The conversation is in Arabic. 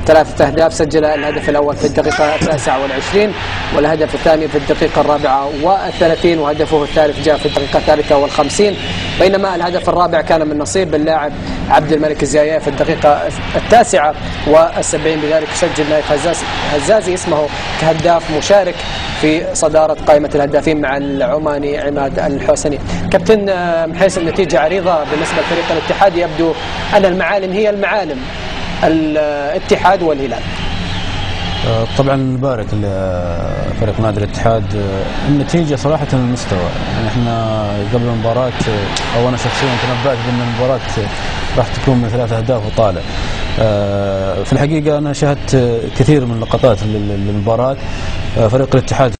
3 أهداف، سجل الهدف الأول في الدقيقة 29 والهدف الثاني في الدقيقة 34 وهدفه الثالث جاء في الدقيقة 53، بينما الهدف الرابع كان من نصيب اللاعب عبد الملك الزيايا في الدقيقة 79، بذلك سجل نايف هزازي اسمه كهداف مشارك في صدارة قائمة الهدافين مع العماني عماد الحوسني. كابتن محيس، النتيجة عريضة بالنسبة لفريق الاتحاد، يبدو أن المعالم هي المعالم، الاتحاد والهلال. طبعا نبارك لفريق نادي الاتحاد، النتيجة صراحة المستوى، يعني احنا قبل المباراة او انا شخصيا تنبأت بان المباراة راح تكون من 3 أهداف وطالع. في الحقيقة انا شاهدت كثير من لقطات للمباراة، فريق الاتحاد